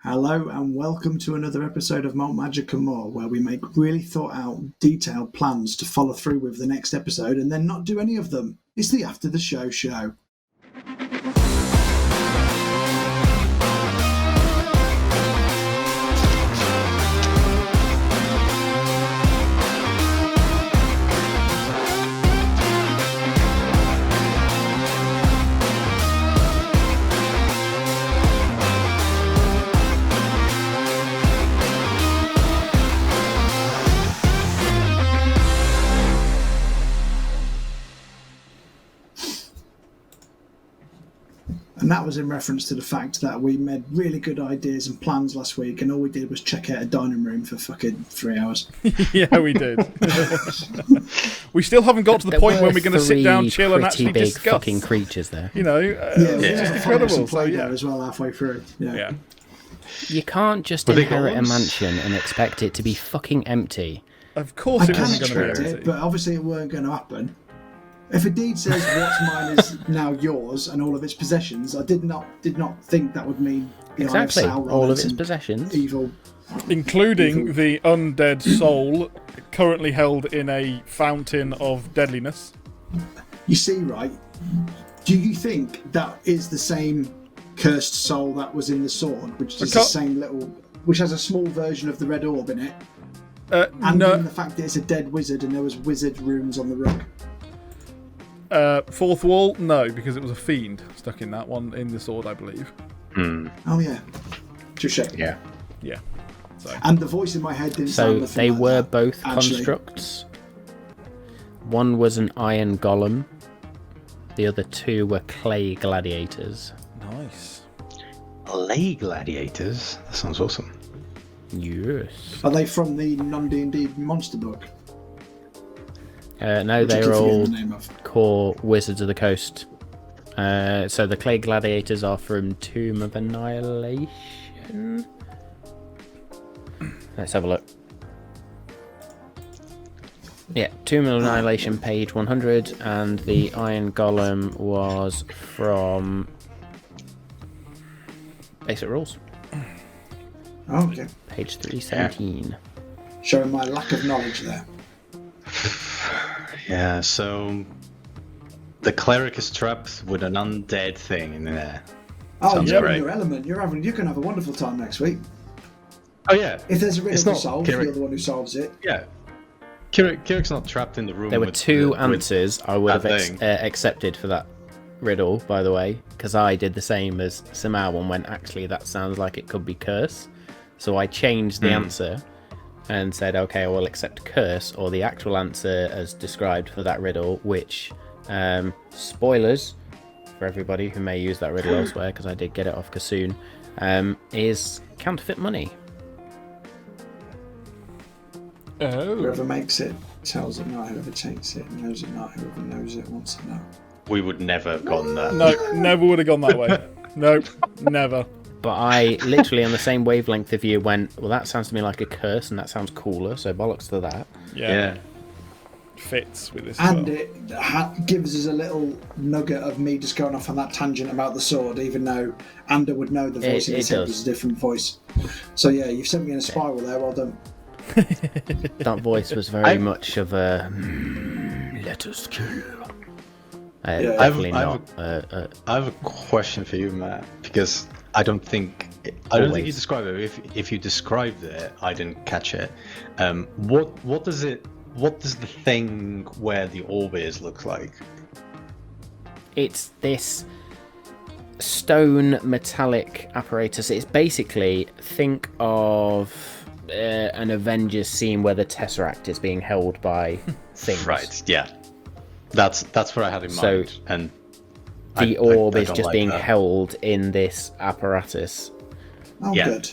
Hello and welcome to another episode of Malt Magic and More, where we make really thought out, detailed plans to follow through with the next episode and then not do any of them. It's the After the Show show. And that was in reference to the fact that we made really good ideas and plans last week, and all we did was check out a dining room for fucking 3 hours. Yeah, we did. We still haven't got to the point when we're going to sit down, chill, and actually big discuss. Fucking creatures there. You know, it's just incredible. So, yeah, as well halfway through. Yeah. You can't just inherit a mansion and expect it to be fucking empty. Of course, it I wasn't can going to expect be it, empty. but obviously it weren't going to happen. If a deed says what's mine is now yours and all of its possessions, I did not think that would mean Exactly, all of its and possessions. evil, Including the undead soul currently held in a fountain of deadliness. You see, right? Do you think that is the same cursed soul that was in the sword, which is the same little, which has a small version of the red orb in it? And no. the fact that it's a dead wizard and there was wizard runes on the rug. Fourth wall, no, because it was a fiend stuck in that one in the sword, I believe. Oh yeah, touche. Yeah. So. And the voice in my head didn't sound So nothing they like were that, both actually. constructs. One was an iron golem. The other two were clay gladiators. Nice. Clay gladiators? That sounds awesome. Yes. Are they from the non-D&D monster book? No, Which I they're keep forgetting all the name of. core Wizards of the Coast. So the clay gladiators are from Tomb of Annihilation. Let's have a look. Yeah, Tomb of Annihilation, page 100, and the Iron Golem was from Basic Rules, Oh, okay. page 317. Showing my lack of knowledge there. Yeah, so the cleric is trapped with an undead thing in there. Oh, Sounds you're great. in your element. You can have a wonderful time next week. Oh yeah. If there's a riddle It's to not solve, Kirik. you're the one who solves it. Yeah. Kirik's not trapped in the room. There were with two with answers I would that have thing. accepted for that riddle, by the way, because I did the same as Samao and went, actually, that sounds like it could be curse. So I changed the answer and said, okay, I will accept curse, or the actual answer as described for that riddle, which, spoilers for everybody who may use that riddle elsewhere, because I did get it off Kassoon, is counterfeit money. Oh. Whoever makes it tells it not. Whoever takes it knows it not. Whoever knows it wants to know. We would never have gotten that. No, never would have gone that way. Nope, never. But I literally on the same wavelength of you went, well, that sounds to me like a curse, and that sounds cooler, so bollocks to that. Yeah. Fits with this as And well. it gives us a little nugget of me just going off on that tangent about the sword, even though Ander would know the voice in his head was a different voice. So yeah, you've sent me in a spiral there. Well done. That voice was very much of a let us kill. Definitely not. I have a question for you, Matt, because I don't think you described it. If you described it, I didn't catch it. What does the thing where the orb is look like? It's this stone metallic apparatus. It's basically, think of an Avengers scene where the Tesseract is being held by things. Right. Yeah. That's what I had in So, mind. And the I orb is don't just like being that. held in this apparatus. Oh, Yeah. good.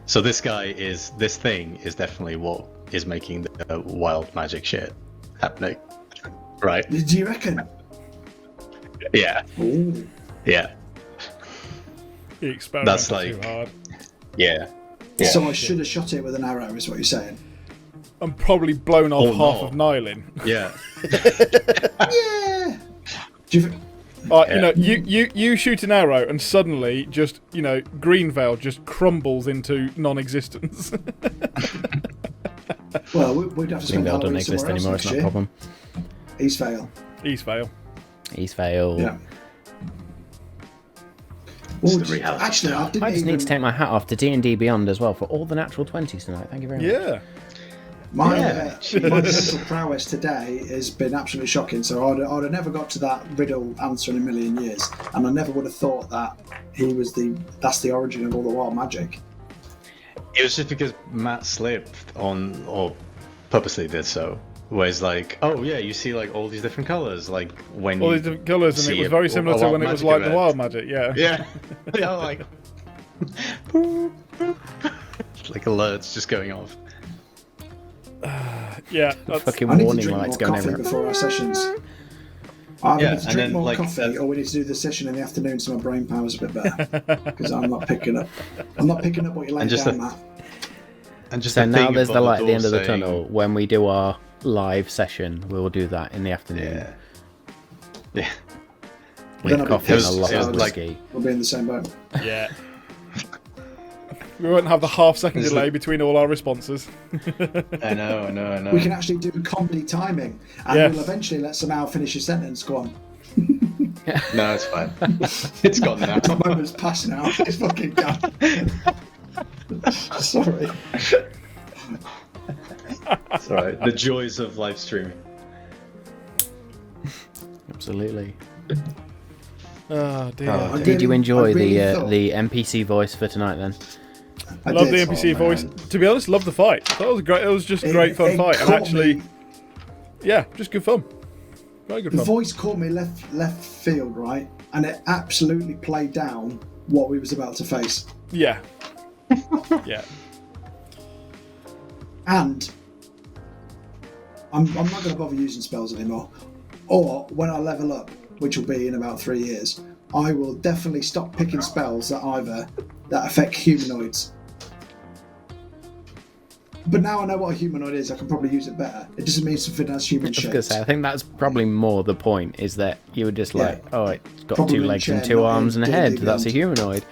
So this thing is definitely what is making the wild magic shit happening. Right? Do you reckon? Yeah. Ooh. Yeah. He experimented That's like- too hard. Yeah. So I should have shot it with an arrow, is what you're saying? And probably blown off Oh, half no. of Nylin. Yeah. Yeah. Do you You shoot an arrow and suddenly just Greenvale just crumbles into non-existence. Well, we'd have to spend Greenvale doesn't Halloween exist somewhere else anymore. next It's not a year. problem. Eastvale. Eastvale. Yeah. It's Well, the reality actually, I didn't I just even... need to take my hat off to D&D Beyond as well for all the natural 20s tonight. Thank you very much. Yeah. My Yeah. mental prowess today has been absolutely shocking. So I'd have never got to that riddle answer in a million years, and I never would have thought that that's the origin of all the wild magic. It was just because Matt slipped on, or purposely did so. Where it's like, oh yeah, you see like all these different colours, like when All you these different colours, and see it was very similar to wild when it was magic like the event. wild magic. Yeah. Yeah, yeah, like boop, boop. Like alerts just going off. Yeah. That's, Fucking I need to warning drink lights more going coffee everywhere. before our sessions. Either Yeah, need to and drink then, more like, coffee, or we need to do the session in the afternoon so my brain power's a bit better. Because I'm not picking up what you're laying just down, Matt. And just So the now thing there's the above light at the door end of the saying- tunnel. When we do our live session, we will do that in the afternoon Yeah, yeah. with Then I'll be coffee and a pissed, lot so of like- whiskey. We'll be in the same boat. yeah. We won't have the half-second delay between all our responses. I know. We can actually do comedy timing, and Yes. we'll eventually let somehow finish your sentence. Go on. No, it's fine. It's gone now. The moment's past now. It's fucking gone. Sorry. It's alright. The joys of live streaming. Absolutely. Oh dear. Oh, I Did you really- enjoy I really thought- the NPC voice for tonight then? I Love did. the NPC Oh, voice. man. To be honest, love the fight. That was great. It was just a great fun It fight, and caught actually, me- yeah, just good fun. Very good the fun. voice caught me left field, right, and it absolutely played down what we was about to face. Yeah. Yeah. And I'm not going to bother using spells anymore. Or when I level up, which will be in about 3 years, I will definitely stop picking spells that affect humanoids. But now I know what a humanoid is, I can probably use it better. It doesn't mean something has human I was gonna shapes. say, I think that's probably more the point, is that you were just like, Yeah. oh, it's got Probably two legs and chair, two not arms in and a head. D&D That's a Beyond. humanoid.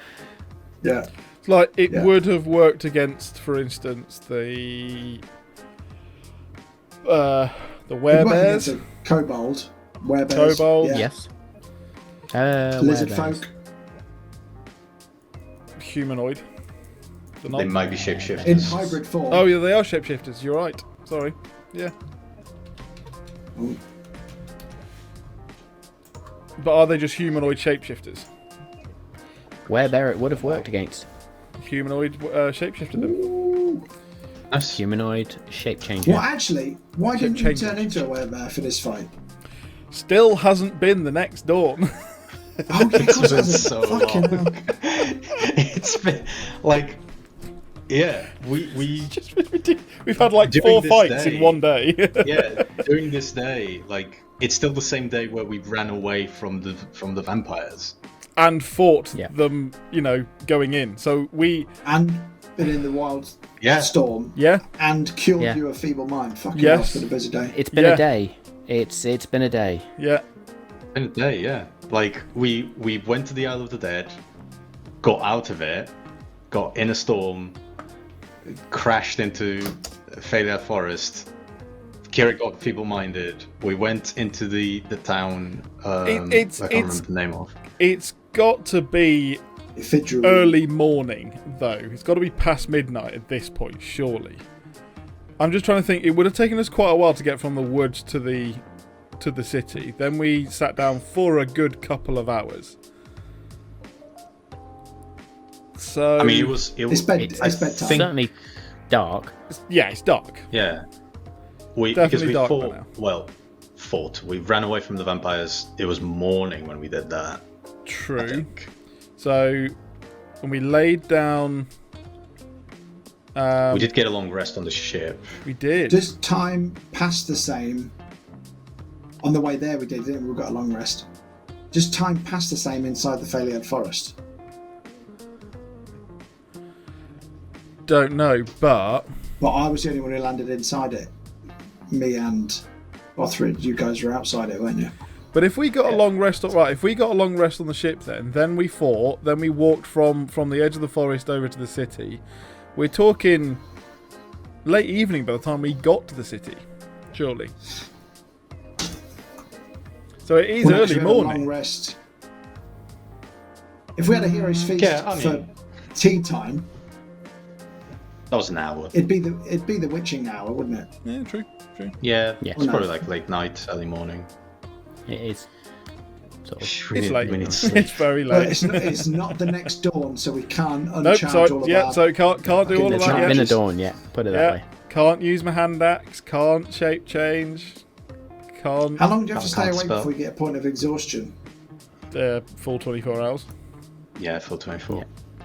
Yeah. It's like it Yeah. would have worked against, for instance, the It worked werebears, against a kobold, werebears, Kobold, yeah. Yes. Lizard werebears. folk. humanoid. They're not- They might be shapeshifters. In hybrid form. Oh yeah, they are shapeshifters. You're right. Sorry. Yeah. Oh. But are they just humanoid shapeshifters? Werebear it would have worked against. Humanoid shapeshifter them. Nice. Humanoid shape changer. Well, actually, why didn't you change turn it. into a werebear for this fight? Still hasn't been the next dawn. Oh, yeah, of course It's been it hasn't. so Fucking long. hell. It's been like, yeah, we We've had like During 4 this fights day- in one day. yeah, during this day, like it's still the same day where we ran away from the vampires. And fought Yeah. them, going in. So we, And been in the wild Yeah. storm yeah, and cured Yeah. you of feeble mind. Fucking Yes. hell, it's been a busy day. It's been Yeah. a day. It's been a day. yeah. In a day, yeah. Like we went to the Isle of the Dead, got out of it, got in a storm, crashed into Failure Forest. Kira got feeble-minded. We went into the town. It's- I can't remember the name of. It's got to be Fidgetal. early morning, though. It's got to be past midnight at this point, surely. I'm just trying to think. It would have taken us quite a while to get from the woods to the city. Then we sat down for a good couple of hours. So I mean, it was. It's bedtime. Certainly dark. yeah, it's dark. Yeah. Because Definitely we dark by fought. now. Well, fought. We ran away from the vampires. It was morning when we did that. I True. think. So when we laid down, We did get a long rest on the ship. we did. Does time pass the same? On the way there, we didn't we? We got a long rest. Does time pass the same inside the Failure Forest? Don't know, but But I was the only one who landed inside it. Me and three. You guys were outside it, weren't you? But if we got a long rest, if we got a long rest on the ship, then we fought, then we walked from the edge of the forest over to the city. We're talking late evening by the time we got to the city, surely. So it is early morning. Long rest. If we had a hero's feast for tea time, that was an hour. It'd be the witching hour, wouldn't it? Yeah, true. Yeah, it's probably like late night, early morning. It is. Sort of. It's late. It's very late. Well, it's not the next dawn, so we can't uncharge all of that. So can't do all of that. It's not been a dawn yet. Put it that way. Can't use my hand axe. Can't shape change. Can't. How long do you have to stay awake before you get a point of exhaustion? Full 24 hours. Yeah, full 24. Yeah.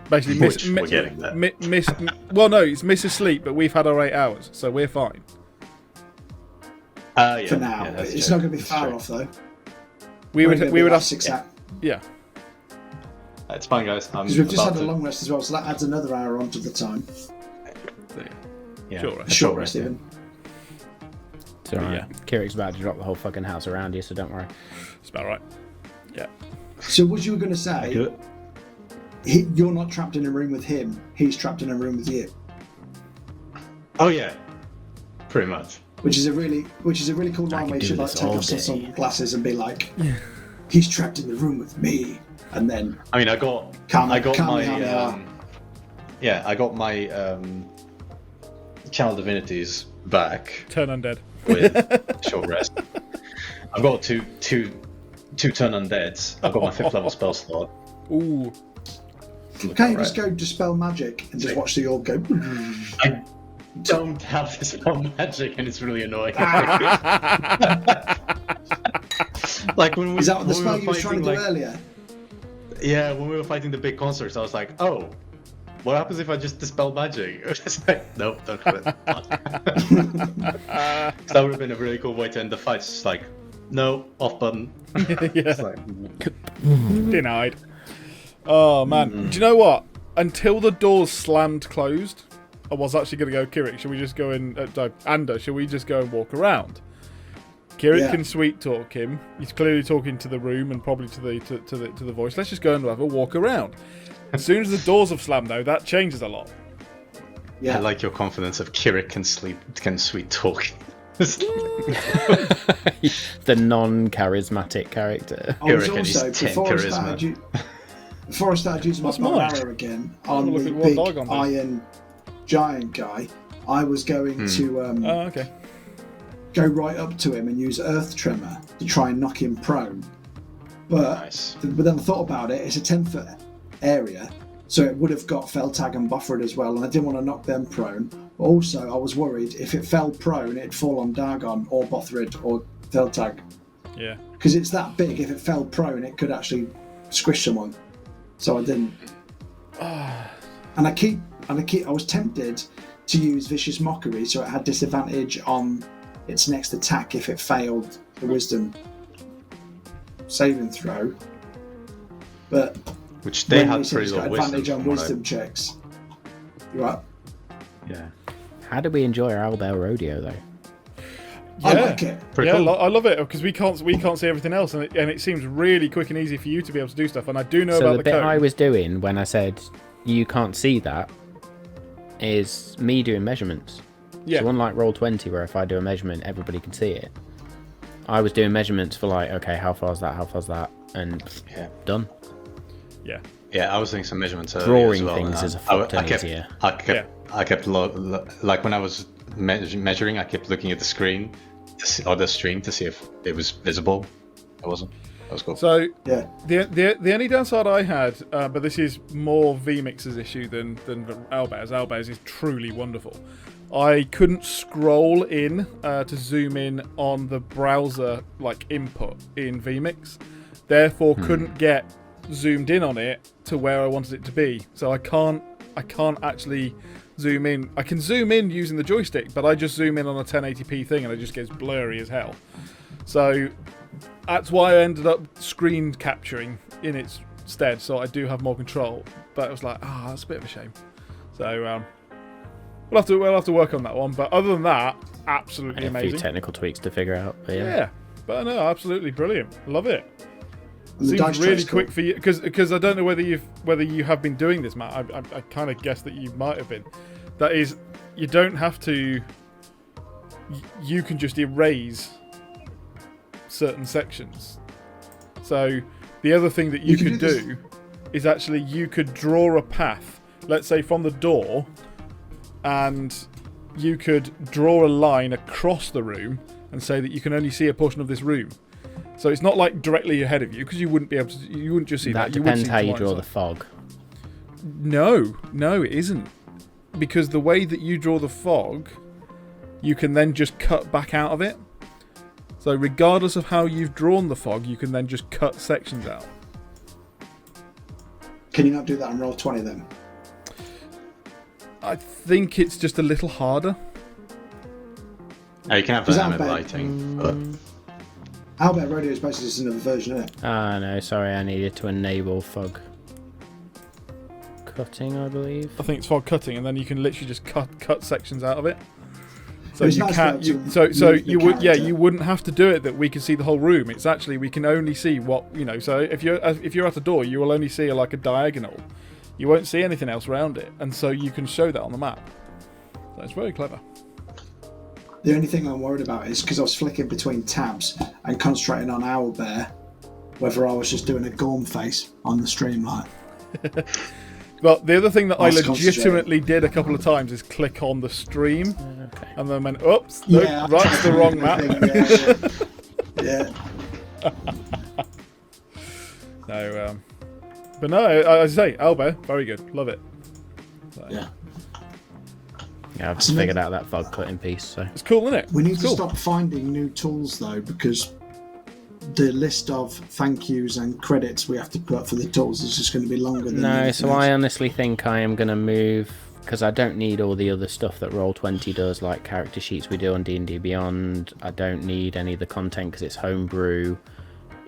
Basically, we're getting there. Well, no, it's miss sleep, but we've had our 8 hours, so we're fine. For now, it's not going to be far off though. We would have 6 hours. Yeah. It's fine, guys. Because we've just had a long rest as well, so that adds another hour onto the time. Yeah. Short rest even. It's alright. Yeah. Kirik's about to drop the whole fucking house around you, so don't worry. It's about right. Yeah. So what you were going to say? You're not trapped in a room with him. He's trapped in a room with you. Oh yeah, pretty much. Which is a really cool line where you should take off some sunglasses and be like, he's trapped in the room with me, and then. I mean, I got my channel divinities back. Turn undead. With short rest. I've got two turn undeads. I've got my 5th level spell slot. Ooh. Can't you just go dispel magic and just watch the orb go? I don't have dispel magic, and it's really annoying. Like when is that the spell you were trying to do earlier? Yeah, when we were fighting the big concerts, I was like, oh, what happens if I just dispel magic? It's like, nope, don't do it. That would have been a really cool way to end the fight. It's just like, no, off button. Yeah. Denied. Oh man, do you know what? Until the doors slammed closed, I was actually going to go, Kirik, should we just go in? Anda, should we just go and walk around? Kirik can sweet talk him. He's clearly talking to the room and probably to the voice. Let's just go and have a walk around. As soon as the doors have slammed, though, that changes a lot. Yeah, I like your confidence of Kirik can sweet talk. The non-charismatic character. Kirik and his 10 charisma. Before I started using my arrow again on the big iron giant guy, I was going to go right up to him and use Earth Tremor to try and knock him prone. But then I thought about it, it's a 10-foot area, so it would have got Feltag and Buffered as well, and I didn't want to knock them prone. But also, I was worried if it fell prone, it'd fall on Dagon or Bothrid or Feltag. Yeah. Because it's that big, if it fell prone, it could actually squish someone. So I didn't. And I was tempted to use Vicious Mockery, so it had disadvantage on its next attack if it failed the Wisdom saving throw. But which they had pretty low advantage on Wisdom checks. You right? Yeah. How do we enjoy our Owlbear Rodeo though? Yeah. I like it. Cool. I love it because we can't see everything else, and it seems really quick and easy for you to be able to do stuff. And I do know about the bit code. I was doing when I said you can't see that is me doing measurements. Yeah. So unlike Roll20, where if I do a measurement, everybody can see it. I was doing measurements for like, okay, how far's that, and done. Yeah. Yeah, I was doing some measurements. Drawing well, things is a fuck ton easier. I kept like when I was measuring, I kept looking at the screen or the stream to see if it was visible. It wasn't. That was cool. So the only downside I had, but this is more VMix's issue than Owlbear's. Owlbear's is truly wonderful. I couldn't scroll in to zoom in on the browser like input in VMix, therefore couldn't get zoomed in on it to where I wanted it to be. So I can't actually zoom in. I can zoom in using the joystick, but I just zoom in on a 1080p thing and it just gets blurry as hell. So that's why I ended up screen capturing in its stead, so I do have more control. But it was like, that's a bit of a shame. So we'll have to work on that one. But other than that, absolutely amazing. A few technical tweaks to figure out. But yeah. But no, absolutely brilliant. Love it. And the Seems dice really tray's quick cool. for you because I don't know whether you have been doing this, Matt. I kind of guess that you might have been. That is, you don't have to. You can just erase certain sections. So the other thing that you could do is actually you could draw a path. Let's say from the door, and you could draw a line across the room and say that you can only see a portion of this room. So it's not like directly ahead of you because you wouldn't be able to. You wouldn't just see that. That depends how you draw the fog. No, it isn't. Because the way that you draw the fog, you can then just cut back out of it. So regardless of how you've drawn the fog, you can then just cut sections out. Can you not do that on Roll20 then? I think it's just a little harder. Oh, you can have dynamic lighting. But... Albert Radio is basically just another version of it. Ah, no, sorry, I needed to enable fog cutting, I believe. I think it's fog cutting, and then you can literally just cut sections out of it. So It's you nice can't. to be able So to so move the you would character. you wouldn't have to do it that we can see the whole room. It's actually we can only see what So if you're at a door, you will only see like a diagonal. You won't see anything else around it, and so you can show that on the map. So it's very clever. The only thing I'm worried about is because I was flicking between tabs and concentrating on Owlbear, whether I was just doing a Gorm face on the stream like. But the other thing that I Whilst legitimately did a couple of times is click on the stream, Okay. and then went, oops, no, Yeah, right, it's the wrong map. Yeah. So, but no, as I say, Owlbear, very good, love it. So, Yeah. Yeah, I've just figured out that fog cutting piece, so. It's cool, isn't it? We need It's to cool. stop finding new tools though, because the list of thank yous and credits we have to put for the tools is just going to be longer than No, anything so else. I honestly think I am going to move, because I don't need all the other stuff that Roll20 does, like character sheets we do on D&D Beyond. I don't need any of the content because it's homebrew.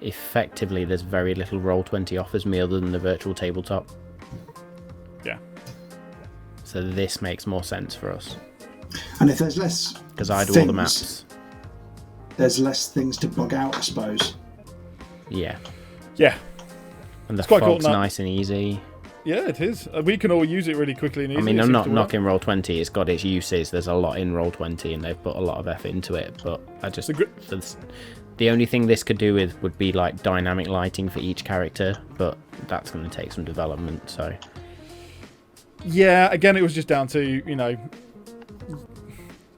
Effectively, there's very little Roll20 offers me other than the virtual tabletop. Yeah. So this makes more sense for us, And if there's less because I do all the things, maps. there's less things to bug out, I suppose. Yeah. Yeah. And the quite cool, fog's Nat. nice and easy. Yeah, it is. We can all use it really quickly and I easily. mean, It I'm seems not to work. knocking Roll20, it's got its uses. There's a lot in Roll20 and they've put a lot of effort into it, but I just... The only thing this could do with would be like dynamic lighting for each character, but that's going to take some development, so... Yeah, again, it was just down to,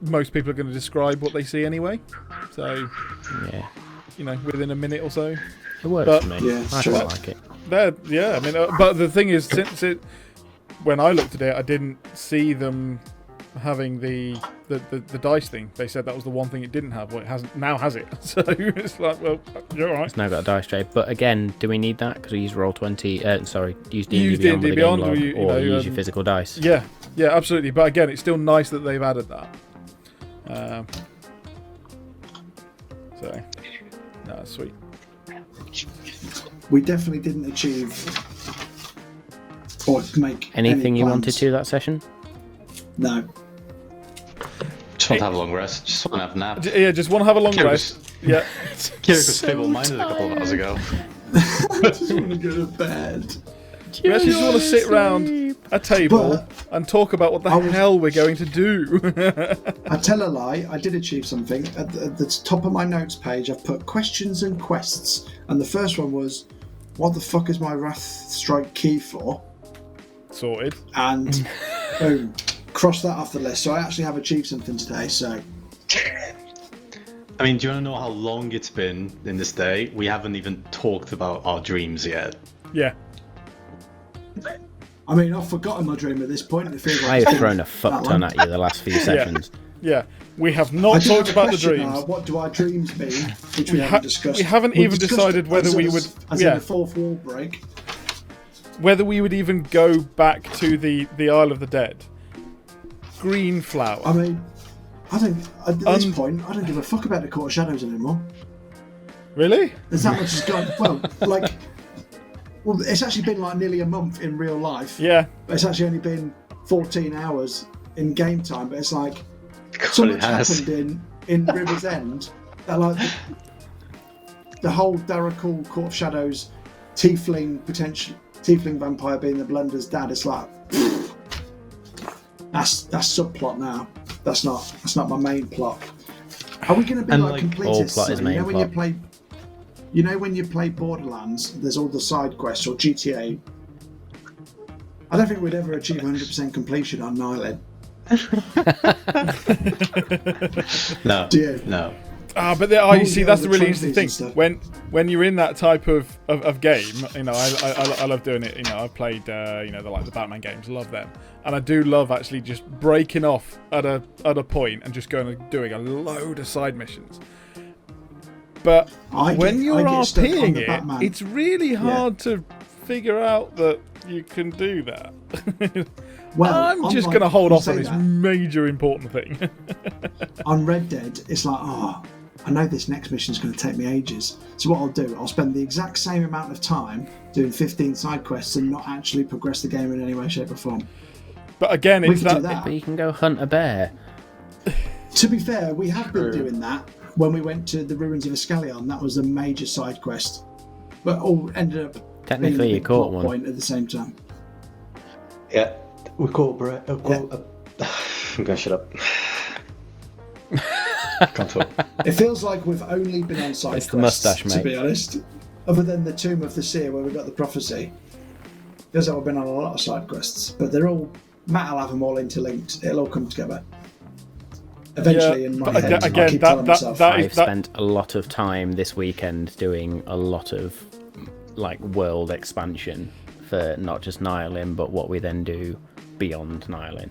most people are going to describe what they see anyway. So, Yeah. Within a minute or so. It works But- for me. Yeah, I sure. quite like it. Yeah, I mean, but the thing is, when I looked at it, I didn't see them having the dice thing. They said that was the one thing it didn't have. Well, it hasn't now, has it? So it's like, well, you're all right. It's now got a dice tray, but again, do we need that? Because we use Roll20, use D&D Use Beyond with D&D a game Beyond, log, or or use your physical dice. Yeah, absolutely. But again, it's still nice that they've added that. So, no, that's sweet. We definitely didn't achieve or make Anything any you plans. wanted to that session? No. Just want to have a long rest. Just want to have a nap. Yeah, just want to have a long Kira rest. Yeah. Kira was feeble-minded a couple of hours ago. I just want to go to bed. We actually just want to sit round a table and talk about what the hell we're going to do. I tell a lie, I did achieve something. At the top of my notes page, I've put questions and quests. And the first one was, what the fuck is my Wrath Strike key for? Sorted. And boom, cross that off the list. So I actually have achieved something today, so... I mean, do you want to know how long it's been in this day? We haven't even talked about our dreams yet. Yeah. I mean, I've forgotten my dream at this point. It feels like I it's have been thrown a that fuck long. ton at you the last few sessions. Yeah. We have I not do talked have a about the question dreams. now. What do our dreams mean? Which we haven't discussed. we haven't We've even discussed decided it whether as we a- would- As yeah. in the fourth wall break. Whether we would even go back to the Isle of the Dead. Green flower. I mean, I don't. At this point, I don't give a fuck about the Court of Shadows anymore. Really? There's that much has gone. Well, it's actually been like nearly a month in real life. Yeah. But it's actually only been 14 hours in game time. But it's like God, so it much has. happened in River's End that like the whole Darrakul, Court of Shadows, tiefling vampire being the Blender's dad. It's like that's subplot now. That's not my main plot. Are we going to be like completists? Plot is main plot. When you play Borderlands, there's all the side quests, or GTA. I don't think we'd ever achieve 100% completion on Nylon. No. Do you? No. But you see, that's the really interesting thing. When you're in that type of game, I love doing it. I've played, the Batman games, love them, and I do love actually just breaking off at a point and just going and doing a load of side missions. But when you're RPing it, it's really hard to figure out that you can do that. Well, I'm just going to hold off on this major important thing. On Red Dead, it's like, I know this next mission is going to take me ages. So what I'll do, I'll spend the exact same amount of time doing 15 side quests and not actually progress the game in any way, shape or form. But again, it's that. But you can go hunt a bear. To be fair, we have been doing that when we went to the ruins of Escalion. That was a major side quest, but all ended up technically being you caught one point at the same time. Yeah, we caught Brett. I'm gonna shut up. Can't talk. It feels like we've only been on side quests. The mustache, mate. To be honest, other than the Tomb of the Seer where we got the prophecy, feels like we've been on a lot of side quests. But they're all. Matt will have them all interlinked. It'll all come together. Eventually, in my head, I keep telling myself. I've spent a lot of time this weekend doing a lot of world expansion for not just Nylin, but what we then do beyond Nylin.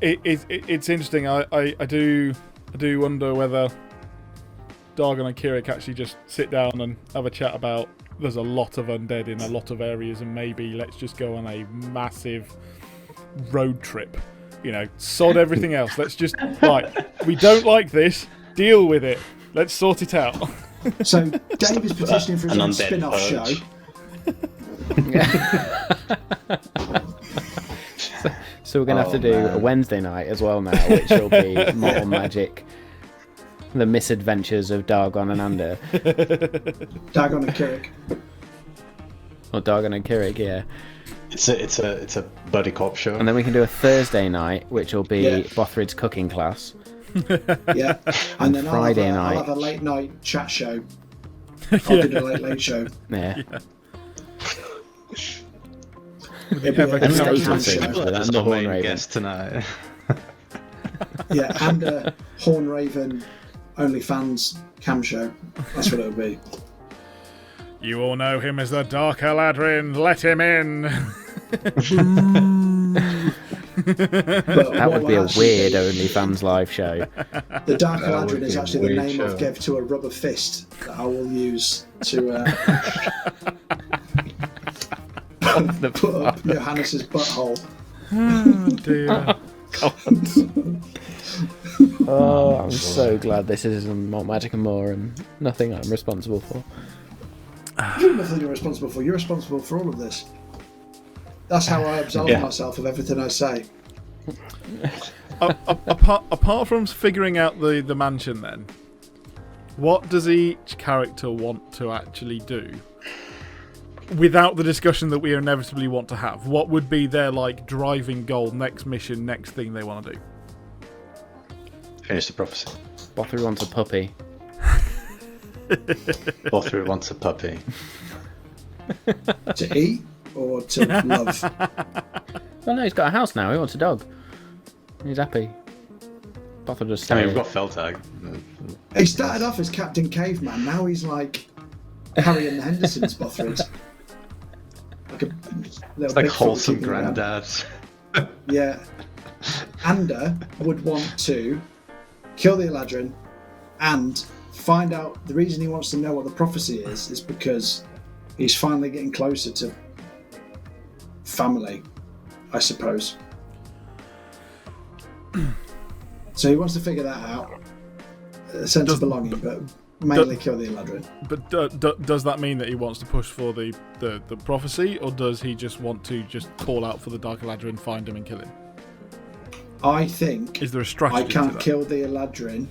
It's interesting. I do wonder whether Dargon and Kirik actually just sit down and have a chat about there's a lot of undead in a lot of areas, and maybe let's just go on a massive road trip. Sod everything else. Let's just we don't like this. Deal with it. Let's sort it out. So Dave is petitioning for his own spin-off show. So we're going to have to do a Wednesday night as well now, which will be Mortal Magic, The Misadventures of Dargon and Ander. Dargon and Kirik. Or Dargon and Kirik, yeah. It's a buddy cop show. And then we can do a Thursday night, which will be Bothrid's cooking class. Yeah. And then Friday night. I'll have a late night chat show. I'll do the late show. Yeah. That's the main guest tonight. Yeah, and a Horn Raven OnlyFans cam show. That's what it'll be. You all know him as the Dark Eladrin. Let him in. That would be a weird OnlyFans live show. The Dark Eladrin is actually the name I've given to a rubber fist that I will use to put up Johannes's butthole. Oh dear. Oh, I'm so glad this isn't Malt Magic and More and nothing I'm responsible for. You're nothing you're responsible for. You're responsible for all of this. That's how I absolve myself of everything I say. Apart from figuring out the mansion, then, what does each character want to actually do? Without the discussion that we inevitably want to have, what would be their driving goal, next mission, next thing they want to do? Finish the prophecy. Bothrid wants a puppy. Bothrid wants a puppy. To eat or to love? Well, no, he's got a house now. He wants a dog. He's happy. Bothrid just. We've got Feltag. He started off as Captain Caveman. Now he's like Harry and the Hendersons. Bothrid. It's like wholesome granddad. Yeah. Ander would want to kill the Eladrin and find out the reason he wants to know what the prophecy is because he's finally getting closer to family, I suppose. So he wants to figure that out. A sense of belonging, but mainly kill the Eladrin. But does that mean that he wants to push for the prophecy, or does he just want to just call out for the Dark Eladrin, find him and kill him? I think is there a strategy I can't kill the Eladrin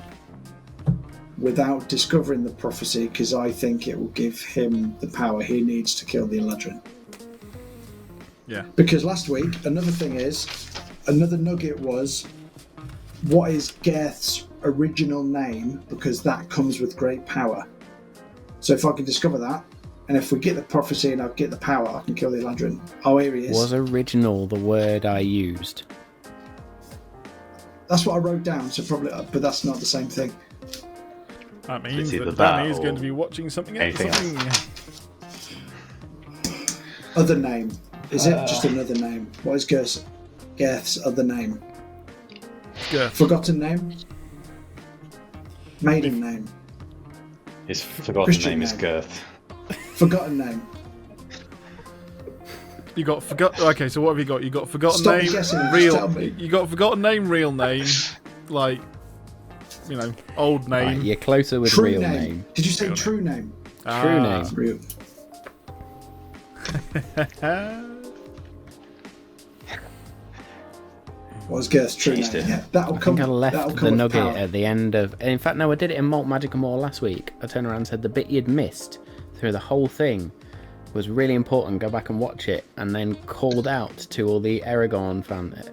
without discovering the prophecy, because I think it will give him the power he needs to kill the Eladrin. Yeah. Because last week, another nugget was, what is Gareth's original name? Because that comes with great power. So if I can discover that, and if we get the prophecy and I get the power, I can kill the Eladrin. Oh, here he is. Was original the word I used? That's what I wrote down, so probably, but that's not the same thing. That means either that that Danny is or going to be watching something else. anything Other name. Is it just another name? What is Gareth's other name? Girth. Forgotten name? Maiden name? His forgotten Christian name is name. Girth. Forgotten name. You got Okay, so what have you got? You got forgotten Stop name, guessing and just real. tell me. You got forgotten name, real name, like, you know, old name. Right, you're closer with True real name. name. Did you say Real true name? True name. Real. What was Gareth's true Changed name? it. Yeah, that'll I come. think I left that'll the come with nugget power. at the end of... In fact, no, I did it in Malt Magic and More last week. I turned around and said the bit you'd missed through the whole thing was really important. Go back and watch it. And then called out to all the Aragon fans.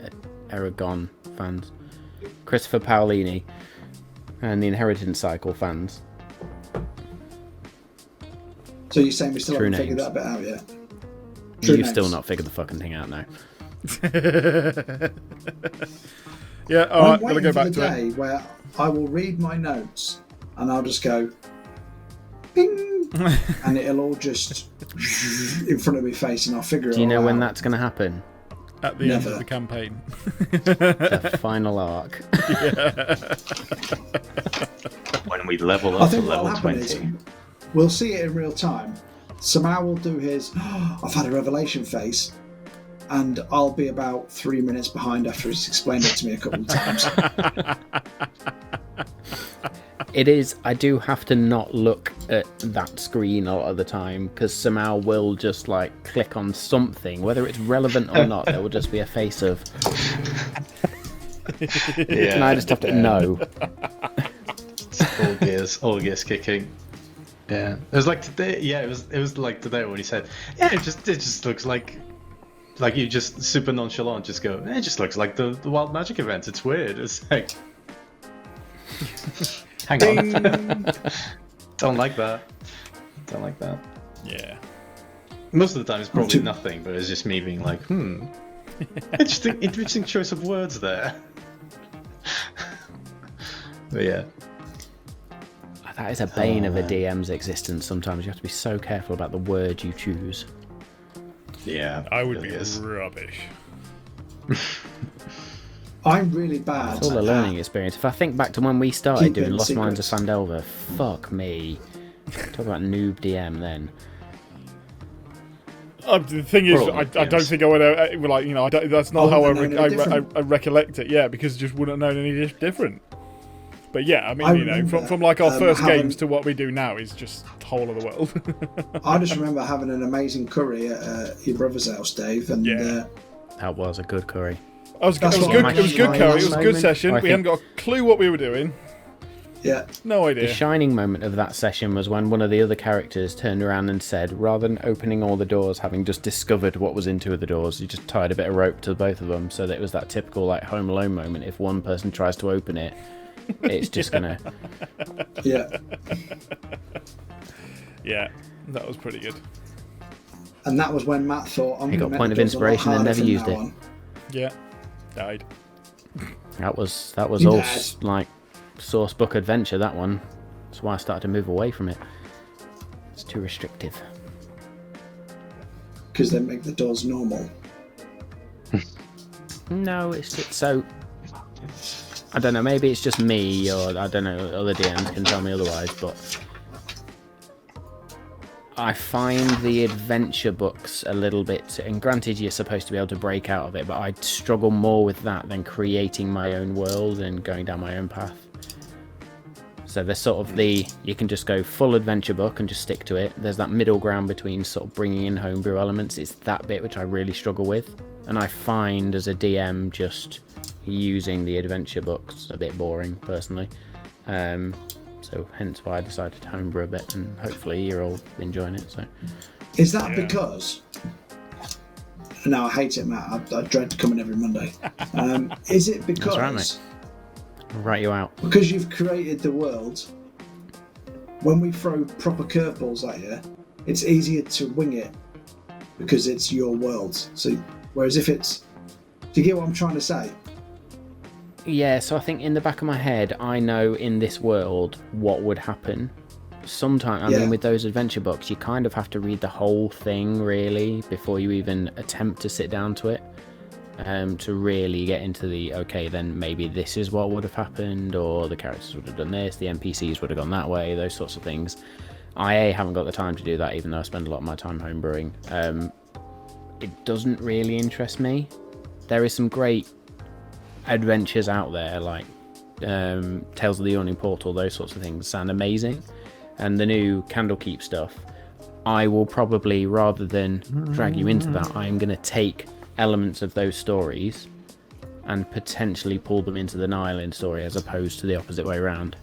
Christopher Paolini and the Inheritance Cycle fans. So you're saying we still True haven't figured names. that bit out yet? You've names. still not figured the fucking thing out now. Yeah, I'm alright, waiting gotta go for back the to it. day where I will read my notes and I'll just go, ping, and it'll all just in front of my face, and I'll figure it out. Do you know when that's going to happen? At the end Never. of the campaign. The final arc. When we level I up to think what'll level happen 20. is we'll see it in real time. Samao will do his I've had a revelation face, and I'll be about 3 minutes behind after he's explained it to me a couple of times. It is. I do have to not look at that screen a lot of the time because somehow will just like click on something, whether it's relevant or not. There will just be a face of, Yeah, and I just have to know. all gears kicking. Yeah, it was like today. Yeah, it was like today when he said, "Yeah, it just looks like you just super nonchalant just go. It just looks like the Wild Magic event. It's weird. It's like." Hang on. Don't like that. Don't like that. Yeah. Most of the time it's probably nothing, but it's just me being like, interesting choice of words there. But yeah. That is a bane of a DM's existence. Sometimes you have to be so careful about the word you choose. Yeah. I would really be is. rubbish. I'm really bad. It's all a learning experience. If I think back to when we started Keep doing it Lost Mines of secrets. Sandelver, fuck me. Talk about noob DM then. The thing is, Probably, I don't yes. think I would like, you know, that's not I how wouldn't have known any different. I recollect it. Yeah, because I just wouldn't have known any different. But yeah, I mean, I you know, remember, from like our first having- games to what we do now is just whole of the world. I just remember having an amazing curry at your brother's house, Dave, and Yeah. That was a good curry. It was That's good. what It I'm was good actually- curry. It was a good moment, session. I We hadn't got a clue what we were doing. yeah, No The idea. shining moment of that session was when one of the other characters turned around and said, rather than opening all the doors, having just discovered what was in two of the doors, you just tied a bit of rope to both of them, so that it was that typical like Home Alone moment. If one person tries to open it, it's just gonna. yeah. Yeah, that was pretty good. And that was when Matt thought, I'm He going got to point make of the doors a lot inspiration and harder never from used now it. on. Yeah, died. That was You all dad. like source book adventure. That one. That's why I started to move away from it. It's too restrictive. Because they make the doors normal. No, it's just so. I don't know. Maybe it's just me, or I don't know. Other DMs can tell me otherwise, but I find the adventure books a little bit. And granted, you're supposed to be able to break out of it, but I struggle more with that than creating my own world and going down my own path. So there's sort of you can just go full adventure book and just stick to it. There's that middle ground between sort of bringing in homebrew elements. It's that bit which I really struggle with. And I find as a DM just using the adventure books a bit boring, personally. So hence why I decided to homebrew a bit, and hopefully you're all enjoying it. So is that because? No, I hate it, Matt. I dread coming every Monday. Is it because? That's right, mate. I'll write you out. Because you've created the world. When we throw proper curveballs at you, it's easier to wing it because it's your world. So, whereas if it's, do you get what I'm trying to say? Yeah, so I think in the back of my head, I know in this world what would happen. Sometimes, I mean, with those adventure books, you kind of have to read the whole thing, really, before you even attempt to sit down to it, to really get into the, okay, then maybe this is what would have happened, or the characters would have done this, the NPCs would have gone that way, those sorts of things. I haven't got the time to do that, even though I spend a lot of my time homebrewing. It doesn't really interest me. There is some great adventures out there, like Tales of the Yawning Portal, those sorts of things sound amazing. And the new Candlekeep stuff, I will probably, rather than drag you into that, I'm going to take elements of those stories and potentially pull them into the Nylund story as opposed to the opposite way around.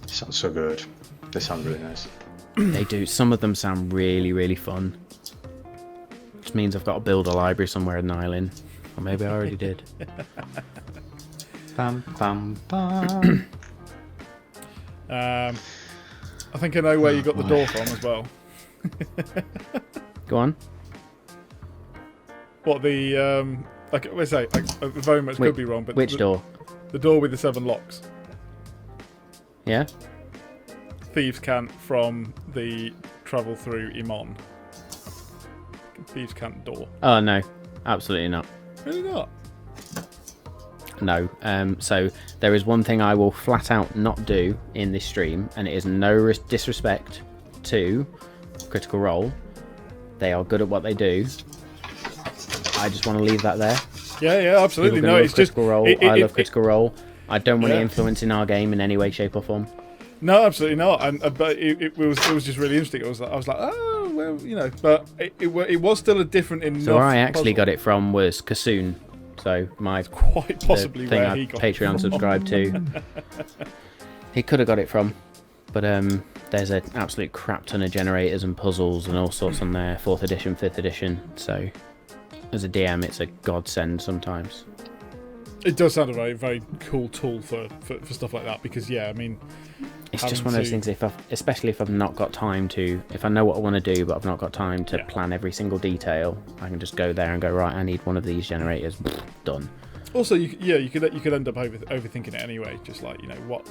Sounds so good. They sound really nice. They do. Some of them sound really, really fun. Which means I've got to build a library somewhere in Nylund. Or maybe I already did. Bam, bam, bam. I think I know where you got the door from as well. Go on. What the like I say, I very much could be wrong, but which door? The door with the 7 locks. Yeah. Thieves' Cant from the travel through Imon. Thieves' Cant door. Oh no, absolutely not. Really not? No. So there is one thing I will flat out not do in this stream, and it is no disrespect to Critical Role. They are good at what they do. I just want to leave that there. Yeah, absolutely. No, it's just Critical Role. I love Critical Role. I don't want it influencing our game in any way, shape, or form. No, absolutely not. And but it was just really interesting. I was like, oh well, you know, but it was still a different enough. So where I actually puzzle. got it from was Kassoon. So my Quite possibly thing where I he got Patreon subscribed to. He could have got it from, but there's an absolute crap ton of generators and puzzles and all sorts on there. 4th edition, 5th edition. So as a DM, it's a godsend sometimes. It does sound a very, very cool tool for stuff like that because I mean, it's just one of those things. Especially if I've not got time to, if I know what I want to do, but I've not got time to plan every single detail, I can just go there and go, right, I need one of these generators. Done. Also, you could end up overthinking it anyway. Just like what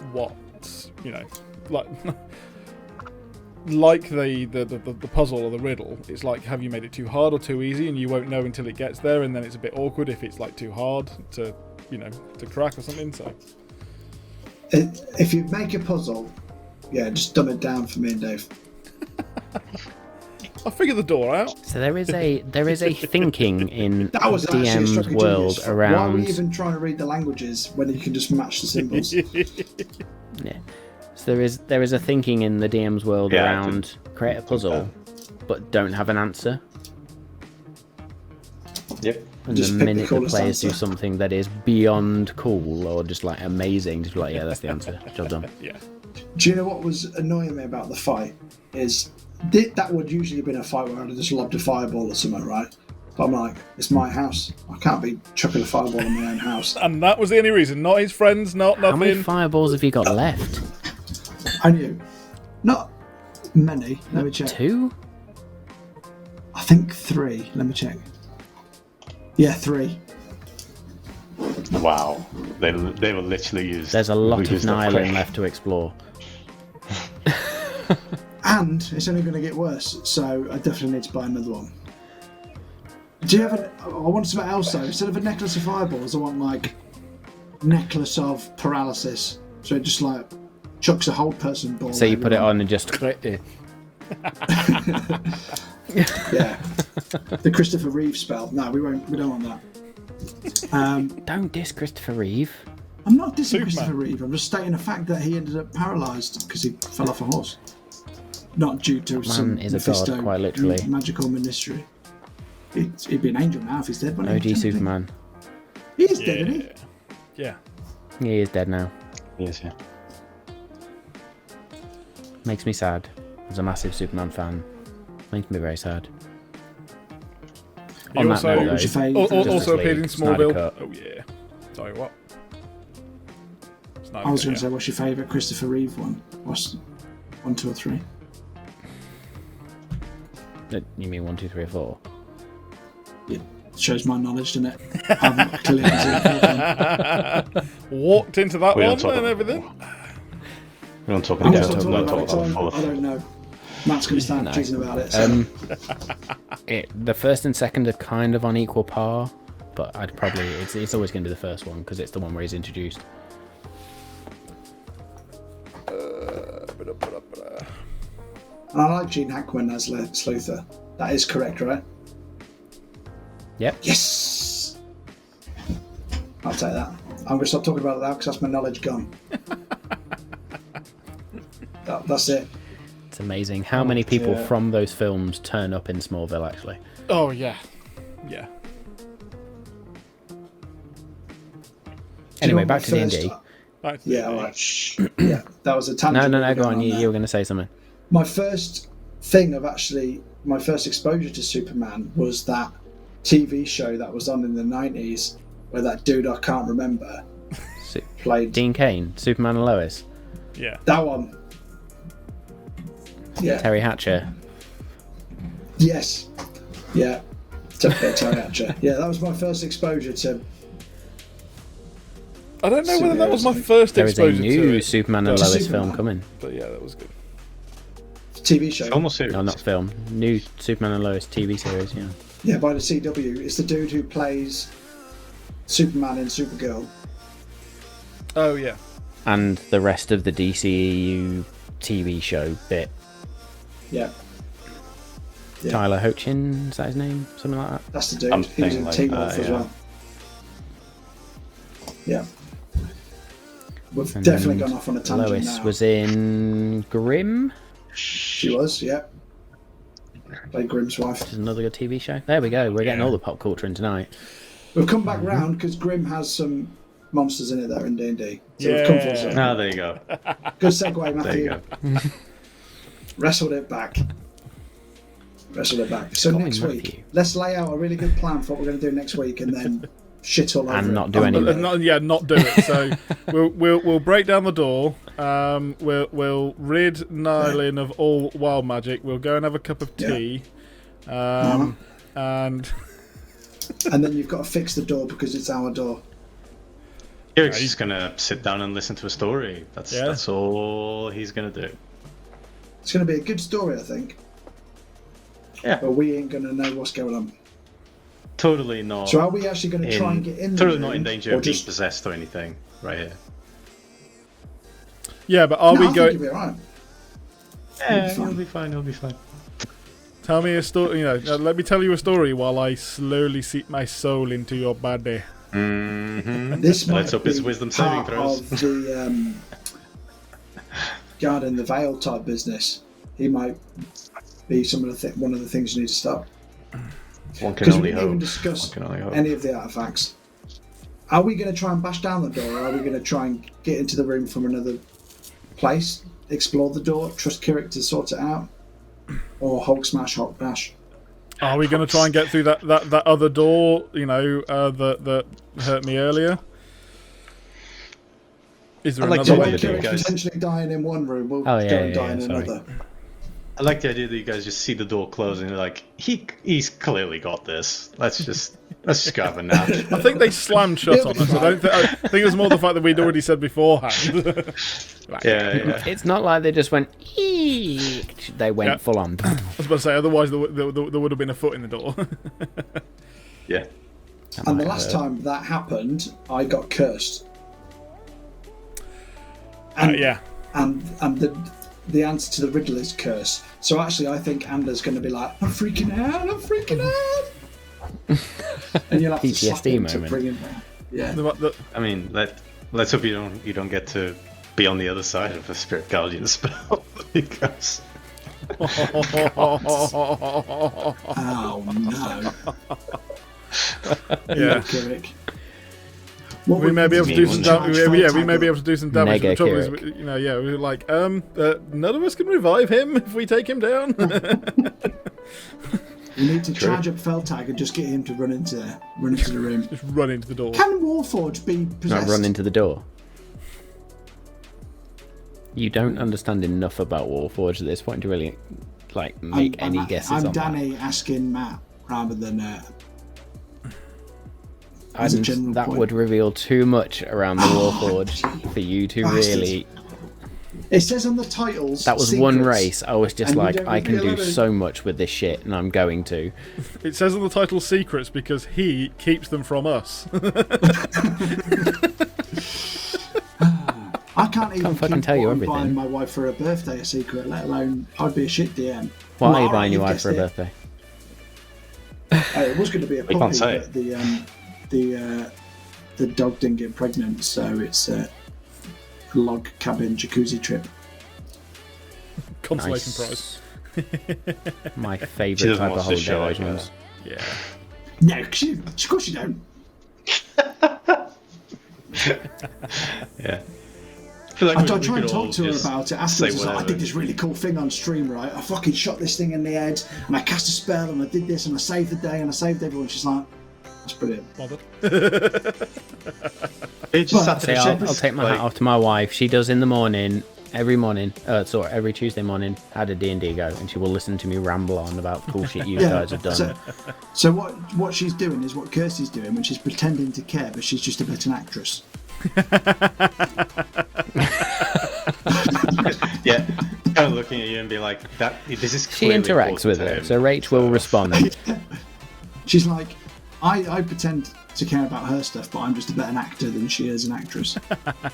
like the puzzle or the riddle. It's like, have you made it too hard or too easy, and you won't know until it gets there, and then it's a bit awkward if it's like too hard to crack or something. So if you make a puzzle, just dumb it down for me and Dave. I'll figure the door out. So there is a thinking in That was actually a DM's stroke of world genius. around. Why are we even trying to read the languages when you can just match the symbols? Yeah. So there is a thinking in the DM's world around create a puzzle, but don't have an answer. Yep. And Just the pick minute the the coolest players do answer. something that is beyond cool or just like amazing, just be like, yeah, that's the answer. Job done. Yeah. Do you know what was annoying me about the fight? Is that would usually have been a fight where I'd have just lobbed a fireball or something, right? But I'm like, it's my house. I can't be chucking a fireball in my own house. And that was the only reason. Not his friends, not How many nothing. fireballs have you got left? I knew. Not many. Let me check. 2? I think 3. Let me check. Yeah, 3. Wow. They will literally use. There's a lot of use that Nylund quick. left to explore. And it's only going to get worse, so I definitely need to buy another one. Do you have I want something else though. Instead of a necklace of fireballs, I want like necklace of paralysis. So it just like chucks a whole person ball. So you put it on and just... Yeah. The Christopher Reeve spell. No, we don't want that. Don't diss Christopher Reeve. I'm not dissing Superman. Christopher Reeve. I'm just stating a fact that he ended up paralysed because he fell off a horse. Not due to some is a god, Mephisto quite literally. magical ministry. He'd be an angel now if he's dead. wouldn't he? OG Superman. He is dead, isn't he? Yeah. He is dead now. Yes, yeah. Makes me sad. As a massive Superman fan, makes me very sad. He also, also appeared in Smallville. Oh yeah. Sorry, what? I was going to say, what's your favourite Christopher Reeve one? What's 1, 2, or 3? You mean 1, 2, 3, or 4? It shows my knowledge, doesn't it? I haven't clearly seen walked into that one and everything. We don't talk about it. I don't know. Matt's going to start teasing about it. So. The first and second are kind of on equal par, but I'd probably it's always going to be the first one because it's the one where he's introduced. And I like Gene Hackman as Lex Luthor. That is correct, right? Yep. Yes! I'll take that. I'm going to stop talking about it now because that's my knowledge gone. That's it. It's amazing how many people from those films turn up in Smallville, actually. Oh, yeah. Yeah. Anyway, back to D&D. Yeah, all right. Yeah, that was a tangent. No, go on. You were going to say something. My first exposure to Superman was that TV show that was on in the 90s where that dude I can't remember played Dean Cain, Superman and Lois. Yeah. That one. Yeah. Terry Hatcher. Yes. Yeah. Terry Hatcher. Yeah, that was my first exposure to. I don't know whether that was my first exposure to it. There is a new Superman and Lois film coming. But yeah, that was good. TV show. Film or series? No, not film. New Superman and Lois TV series, yeah. Yeah, by the CW. It's the dude who plays Superman in Supergirl. Oh, yeah. And the rest of the DCEU TV show bit. Yeah. Tyler Hoechlin, is that his name? Something like that? That's the dude. He was in Teen Wolf as well. Yeah. We've definitely gone off on a tangent Lois now. was in Grimm. She was, yeah. Played Grimm's wife. Which is another good TV show. There we go. We're getting all the pop culture in tonight. We'll come back round because Grimm has some monsters in it that are in D&D. So yeah. we've come full circle. Ah, there you go. Good segue, Matthew. There you go. Wrestled it back. So next week, let's lay out a really good plan for what we're going to do next week and then shit all over and it. not do anything. Not do it. So we'll break down the door. We'll rid Nylin of all wild magic. We'll go and have a cup of tea. And then you've got to fix the door because it's our door. Eric's just gonna sit down and listen to a story. That's all he's gonna do. It's going to be a good story, I think. Yeah. But we ain't going to know what's going on. Totally not. So are we actually going to try and get in there? Totally not in danger of being possessed or anything, right here. Yeah, but are we going? going? You'll be alright. Yeah, he'll be fine. Tell me a story. Let me tell you a story while I slowly seep my soul into your body. Mm-hmm. This might Let's hope it's wisdom saving throws. Of the guard in the veil type business. He might be one of the things you need to stop. One can only hope. We haven't even discussed any of the artifacts. Are we going to try and bash down the door, or are we going to try and get into the room from another place, explore the door, trust Kirik to sort it out, or Hulk smash, Hulk bash? Are we going to try and get through that other door, that hurt me earlier? Is there another way? Kirik's potentially dying in one room, we'll go and die in another. I like the idea that you guys just see the door close and you're like, he's clearly got this. Let's just go have a nap. I think they slammed shut on us. I think it was more the fact that we'd already said beforehand. Yeah. It's not like they just went. Eek. They went full on. I was about to say, otherwise there would have been a foot in the door. Yeah. And the last time that happened, I got cursed. And the answer to the riddle is curse. So actually, I think Anders going to be like, I'm freaking out. And you'll have to slap him to bring him down. Yeah. I mean, let's hope you don't get to be on the other side of a spirit guardian spell because. Oh no. Yeah. Kirik. We may be able to do some damage. We may be able to do some damage. Mega The trouble is, we're like, none of us can revive him if we take him down. You need to charge up Feltag and just get him to run into the room. Just run into the door. Can Warforged be possessed? Not run into the door. You don't understand enough about Warforged at this point to really make any guesses on that. I'm Danny asking Matt rather than and that would reveal too much around the Warforged for you to really. It says on the titles. That was secrets, one race. I was just like, I can do anything. so much with this shit, and I'm going to. It says on the title secrets because he keeps them from us. I can't even fucking tell you everything. buying my wife for her birthday a secret, let alone I'd be a shit DM. Why are you buying your wife for a birthday? It was going to be a puppy, can't say. but the dog didn't get pregnant, so it's a log cabin jacuzzi trip. Consolation Nice. prize. My favourite type of holiday arrangements. Yeah. No, of course you don't. Yeah. I try and talk to her about it afterwards. I did this really cool thing on stream, right? I fucking shot this thing in the head, and I cast a spell, and I did this, and I saved the day, and I saved everyone. She's like, that's brilliant. Bothered. I'll take my hat off to my wife. She does in the morning, every Tuesday morning, had a D&D go, and she will listen to me ramble on about cool shit you guys have done. So what she's doing is what Kirsty's doing when she's pretending to care, but she's just a bit an actress. Yeah, kind of looking at you and be like, this is She clearly interacts with important her, to so him. Rach will respond. She's like, I pretend to care about her stuff, but I'm just a better actor than she is an actress.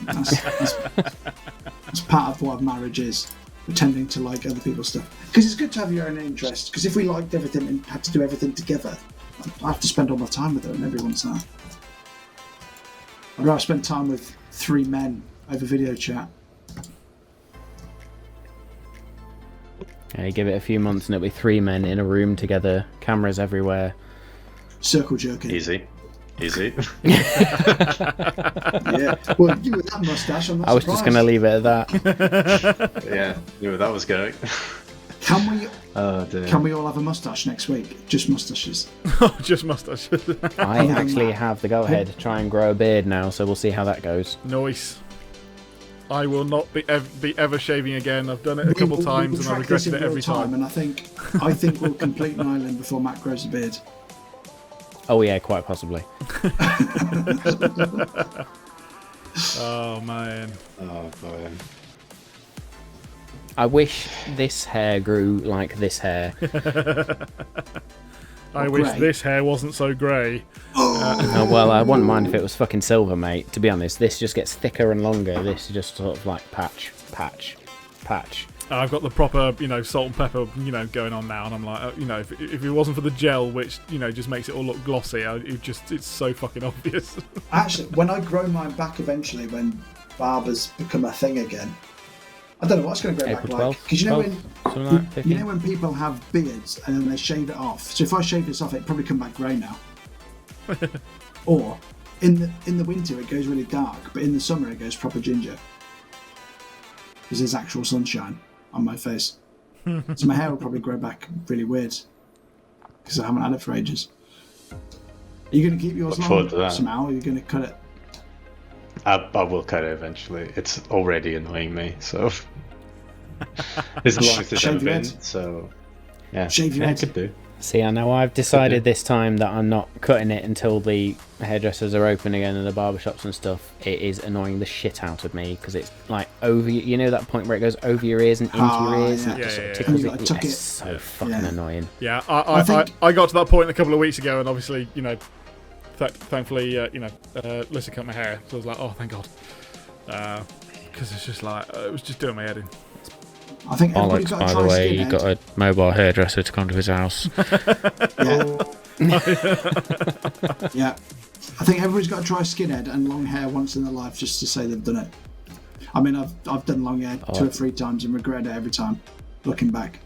That's part of what marriage is, pretending to like other people's stuff. Because it's good to have your own interest, because if we liked everything and had to do everything together, I have to spend all my time with her, and everyone's now. I'd rather spend time with 3 men over video chat. You give it a few months and it'll be 3 men in a room together, cameras everywhere. Circle jerking. Easy. Yeah. Well, you with that mustache, I'm not I was just going to leave it at that. Yeah, knew where that was going. Can we all have a mustache next week? Just mustaches. Just mustache. I actually have the go-ahead to try and grow a beard now, so we'll see how that goes. Nice. I will not be ever shaving again. I've done it a couple times and I regretted it every time. And I think we'll complete an island before Matt grows a beard. Oh yeah, quite possibly. Oh man. Oh boy. I wish this hair grew like this hair. I wish this hair wasn't so grey. Well, I wouldn't mind if it was fucking silver, mate. To be honest, this just gets thicker and longer. This is just sort of like patch. I've got the proper, salt and pepper, going on now, and I'm like, if it wasn't for the gel, which, just makes it all look glossy, it's so fucking obvious. Actually, when I grow mine back eventually, when barbers become a thing again, I don't know what's going to grow back 12th, like. Because you know when people have beards and then they shave it off. So if I shave this off, it'd probably come back grey now. Or in the winter it goes really dark, but in the summer it goes proper ginger. Because there's actual sunshine on my face. So my hair will probably grow back really weird. Because I haven't had it for ages. Are you going to keep yours long somehow, or are you going to cut it? I will cut it eventually. It's already annoying me, so it's the longest it's ever been. So yeah, shave your head. Could do. See, I know I've decided this time that I'm not cutting it until the hairdressers are open again and the barbershops and stuff. It is annoying the shit out of me because it's like over, that point where it goes over your ears and into your ears and it just sort of tickles it. It's so fucking annoying. Yeah, I got to that point a couple of weeks ago, and obviously, thankfully, Lissa cut my hair, so I was like, oh, thank God, because it's just like it was just doing my head in. I think everybody's got to try way, you got a mobile hairdresser to come to his house. Yeah. I think everybody's got to try skinhead and long hair once in their life just to say they've done it. I mean, I've done long hair 2 or 3 times and regretted it every time, looking back.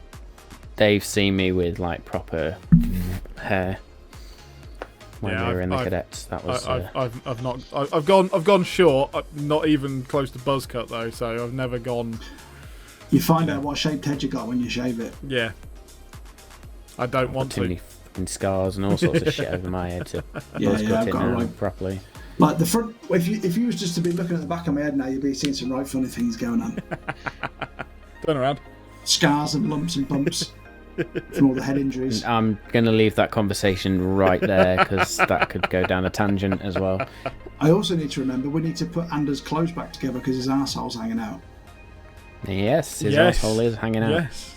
They've seen me with like proper hair. when we were in the cadets. That was. I've gone short. Not even close to buzz cut though, so I've never gone. You find out what shaped head you got when you shave it. Yeah. I don't want too many fucking scars and all sorts of shit over my head to buzz cut it now properly. Like the front, if you was just to be looking at the back of my head now, you'd be seeing some right funny things going on. Turn around. Scars and lumps and bumps from all the head injuries. I'm going to leave that conversation right there because that could go down a tangent as well. I also need to remember we need to put Anders' clothes back together because his arsehole's hanging out. Yes, his arsehole is hanging out. Yes.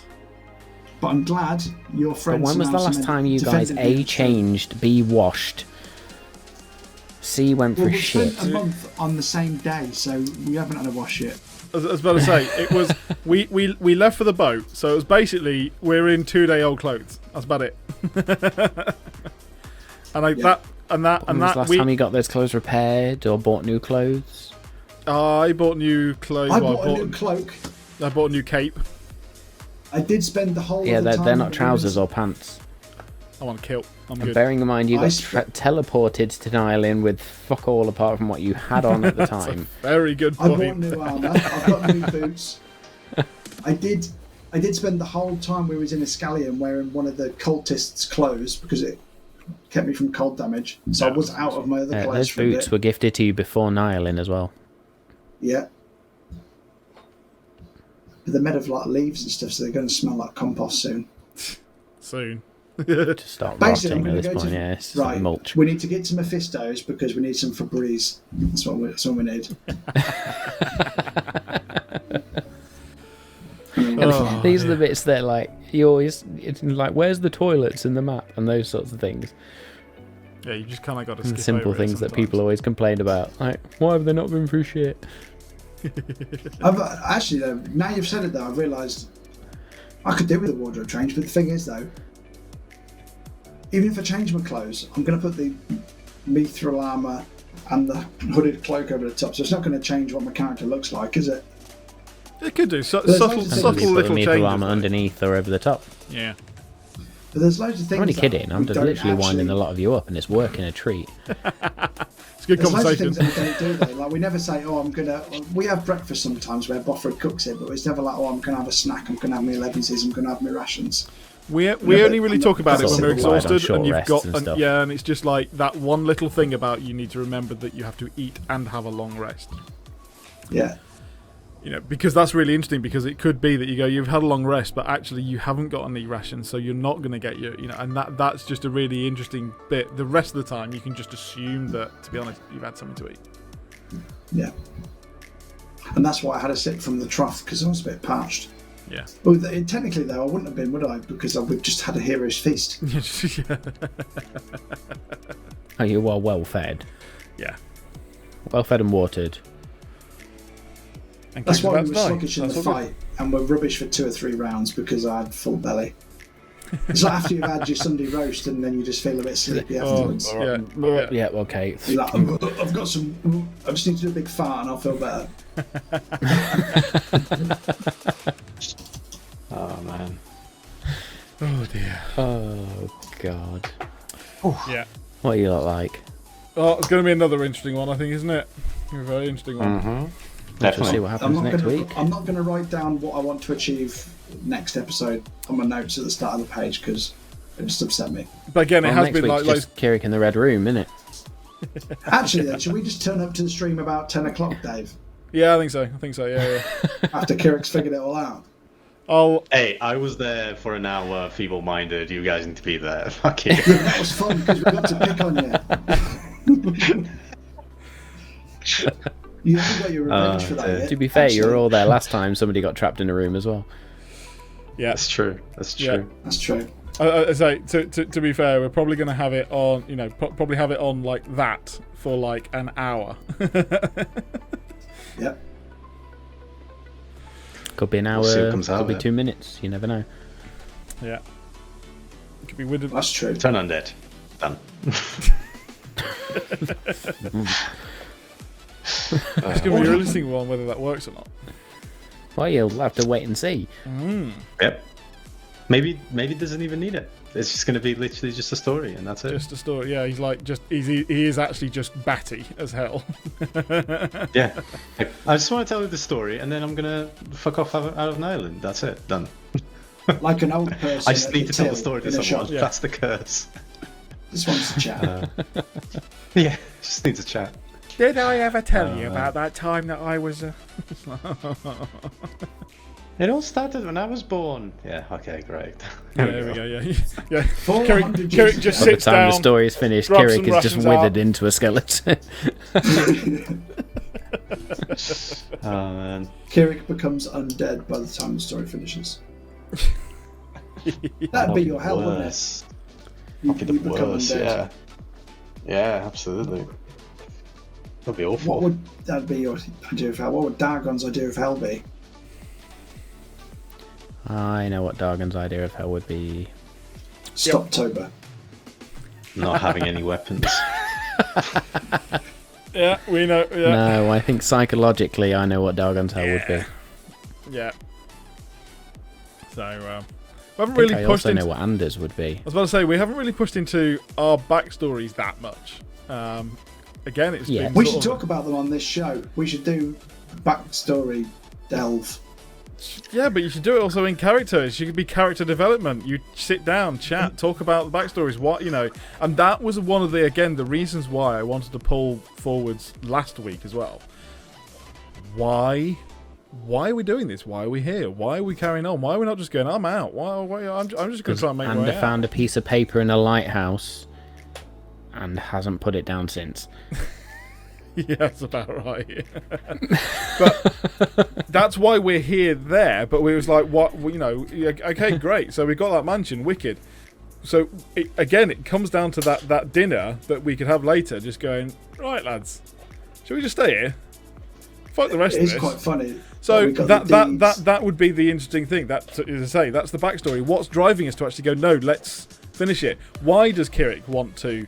But I'm glad your friends. But when was the last time you guys A, changed, B, washed, C, went for shit? Spent a month on the same day, so we haven't had a wash yet. I was about to say, it was we left for the boat, so it was basically we're in 2-day-old clothes. That's about it. And when was the last time you got those clothes repaired or bought new clothes? I bought new clothes. I bought a new cloak. I bought a new cape. I did spend the whole. Yeah, of the time they're not trousers or pants. I want a kilt. I'm and good. Bearing in mind you got teleported to Nylin with fuck all apart from what you had on at the time. Very good point. I bought new armour. I've got new boots. I did spend the whole time we was in Escalion wearing one of the cultists' clothes because it kept me from cold damage. So I was out of my other clothes. Those boots were gifted to you before Nylin as well. Yeah. But they're made of like leaves and stuff, so they're going to smell like compost soon. Soon. To start rotting at this point, yeah. It's right, mulch. we need to get to Mephisto's because we need some Febreze. That's what we need. These are the bits that like you always it's like where's the toilets in the map and those sorts of things. Yeah, you just kind of got to skip simple over things that people always complain about. Like, why have they not been through shit? Actually, though, now you've said it, though, I've realised I could do with a wardrobe change. But the thing is, though, even if I change my clothes, I'm going to put the mithril armour and the hooded cloak over the top, so it's not going to change what my character looks like, is it? It could do subtle little changes. Armour underneath or over the top. Yeah. But there's loads of things. I'm only kidding. I'm just literally winding a lot of you up, and it's working a treat. It's a good conversation. There's loads of things that we don't do though. Like we never say, "Oh, I'm gonna." We have breakfast sometimes where Bofford cooks it, but it's never like, "Oh, I'm gonna have a snack. I'm gonna have my 11s. I'm gonna have my rations." We only really talk about it when we're exhausted, and you've got and it's just like that one little thing about you need to remember that you have to eat and have a long rest. Yeah. You know, because that's really interesting. Because it could be that you've had a long rest, but actually you haven't got any rations, so you're not going to get and that's just a really interesting bit. The rest of the time, you can just assume that, to be honest, you've had something to eat. Yeah. And that's why I had to sip from the trough because I was a bit parched. Yeah. Well, technically though, I wouldn't have been, would I? Because we've just had a hero's feast. Yeah. Oh, you are well fed. Yeah. Well fed and watered. And that's why we were sluggish in the fight and we're rubbish for 2 or 3 rounds because I had full belly. It's like after you've had your Sunday roast and then you just feel a bit sleepy afterwards. Yeah, okay. Like, I've got some. I just need to do a big fart and I'll feel better. Oh man. Oh dear. Oh god. Yeah. What do you look like? Oh, it's going to be another interesting one, I think, isn't it? A very interesting one. Mm-hmm. Definitely. We'll see what happens next week. I'm not going to write down what I want to achieve next episode on my notes at the start of the page because it just upset me. But again, it has next been week's just Kirik in the Red Room, isn't it? Actually, then, should we just turn up to the stream about 10 o'clock, Dave? Yeah, I think so. Yeah. After Kirik's figured it all out. Hey, I was there for an hour, feeble-minded. You guys need to be there. Fuck you. Yeah, that was fun because we got to pick on you. You haven't got your revenge for that yet. To be fair, you were all there last time. Somebody got trapped in a room as well. Yeah, that's true. Yeah. That's true. I say to be fair, we're probably going to have it on. Probably have it on like that for like an hour. Yep. Could be an hour. Could be 2 minutes. You never know. Yeah. Could be with. That's true. Turn undead. Done. It's going to be a realistic one, whether that works or not. Well, you'll have to wait and see. Yep. Maybe it doesn't even need it. It's just going to be literally just a story, and that's it. Just a story. Yeah, he is actually just batty as hell. Yeah. I just want to tell you the story, and then I'm going to fuck off out of an island. That's it. Done. Like an old person. I just need to tell the story to someone. Yeah. That's the curse. Just wants to chat. Yeah, just need to chat. Did I ever tell you about that time that I was... It all started when I was born. Yeah, okay, great. There we go, yeah. Yeah. 400 Kirik just By the sits time down. the story is finished, grabs Kirik some is just rations withered out. into a skeleton. Oh, man. Kirik becomes undead by the time the story finishes. That'd be your hell, wouldn't it? That'd be the become worst, undead. yeah. Yeah, absolutely. That'd be awful. What would that be your idea of hell? What would Dagon's idea of hell be? I know what Dargon's idea of hell would be. Stoptober. Not having any weapons. Yeah, we know. Yeah. No, I think psychologically I know what Dargon's hell would be. Yeah. So, we haven't I really think I pushed also into... know what Anders would be. I was about to say, we haven't really pushed into our backstories that much. Again, it's been We sort should of- talk about them on this show. We should do backstory delve. Yeah, but you should do it also in characters. You could be character development. You sit down, chat, talk about the backstories. What and that was one of the reasons why I wanted to pull forwards last week as well. Why are we doing this? Why are we here? Why are we carrying on? Why are we not just going? I'm out. I'm just going to try and make my way Ander out. found a piece of paper in a lighthouse and hasn't put it down since. Yeah, that's about right. But that's why we're here there. But we was like, what, okay, great. So we got that mansion, wicked. So it comes down to that dinner that we could have later, just going, right, lads, shall we just stay here? Fuck the rest of this. It's quite funny. So we got the deeds. that would be the interesting thing. That, as I say, that's the backstory. What's driving us to actually go, no, let's finish it? Why does Kirik want to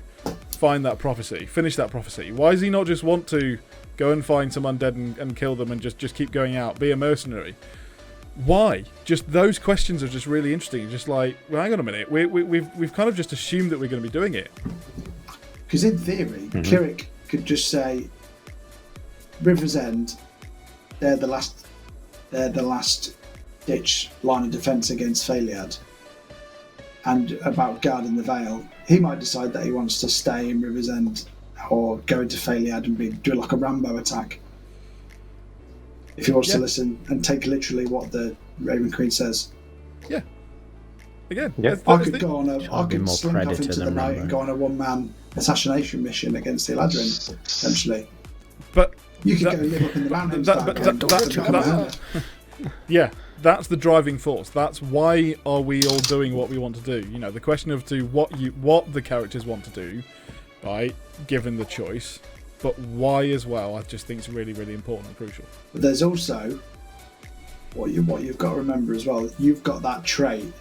find that prophecy, finish that prophecy? Why does he not just want to go and find some undead and kill them and just keep going out, be a mercenary? Why? Just those questions are just really interesting. Just like, well, hang on a minute, we've kind of just assumed that we're going to be doing it. Because in theory, Kirik could just say, River's End, they're the last ditch line of defence against Faliad. And about guarding the Vale, he might decide that he wants to stay in River's End or go into Faliad and do like a Rambo attack. If he wants to listen and take literally what the Raven Queen says. Yeah. Again, Yeah. I could go on I be could more slink off Predator into the than night Rambo. and go on a one-man assassination mission against the Eladrin, essentially. but You could go live up in the mountains. yeah, that's the driving force. That's why are we all doing what we want to do? The question of what the characters want to do, right? Given the choice, but why as well. I just think it's really, really important and crucial. But there's also what you've got to remember as well. You've got that trait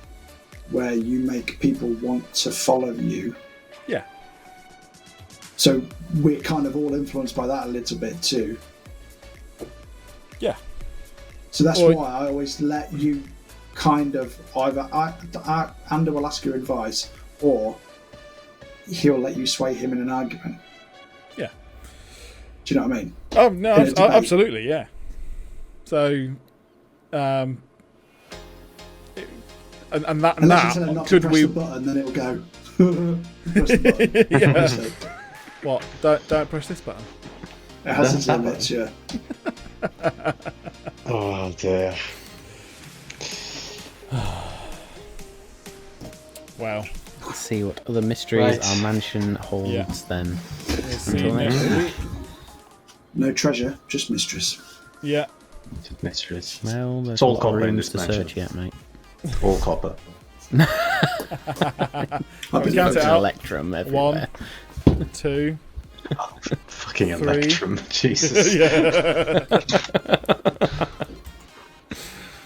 where you make people want to follow you. Yeah. So we're kind of all influenced by that a little bit too. Yeah. So that's why I always let you kind of either Ander will ask your advice or he'll let you sway him in an argument. Yeah. Do you know what I mean? Oh no, In a debate. absolutely, yeah. So, and that Unless you tell him now not to could press we? the button, then it'll go. Press the button. Yeah. What? Don't press this button. It has its limits, yeah. Oh dear. Wow. Let's see what other mysteries Right. our mansion holds then. We'll see Until next next week. No treasure, just mistress. Yeah. Mysteries. Well, there's It's a all lot of copper in rooms this to mansion. search yet, mate. All copper. We There's count it an out. Electrum everywhere. 1, 2. Fucking 3. Electrum. Jesus. Yeah.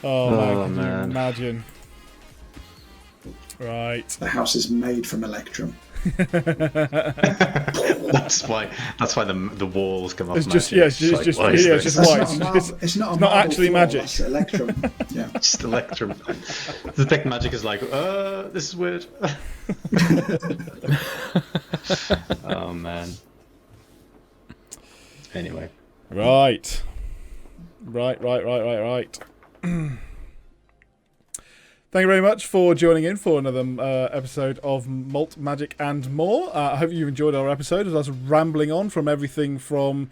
Oh man, can man. you imagine? Right. The house is made from Electrum. That's why the walls come off. It's just it's just white. It's not actually magic. It's electrum. Yeah, just electrum. The tech magic is like, this is weird. Oh man. Anyway. Right. Thank you very much for joining in for another episode of Malt, Magic and More. I hope you enjoyed our episode as I was rambling on from everything from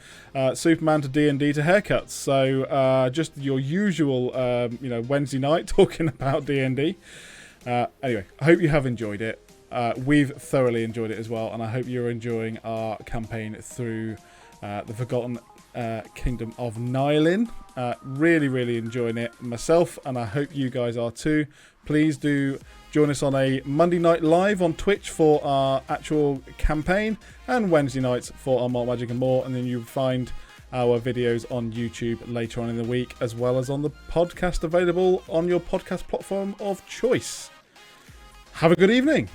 Superman to D&D to haircuts. So just your usual Wednesday night talking about D&D. Anyway, I hope you have enjoyed it. We've thoroughly enjoyed it as well, and I hope you're enjoying our campaign through the Forgotten Kingdom of Nylin. Really enjoying it myself, and I hope you guys are too. Please do join us on a Monday night live on Twitch for our actual campaign, and Wednesday nights for our Malt, Magic and More, and then you'll find our videos on YouTube later on in the week, as well as on the podcast available on your podcast platform of choice. Have a good evening.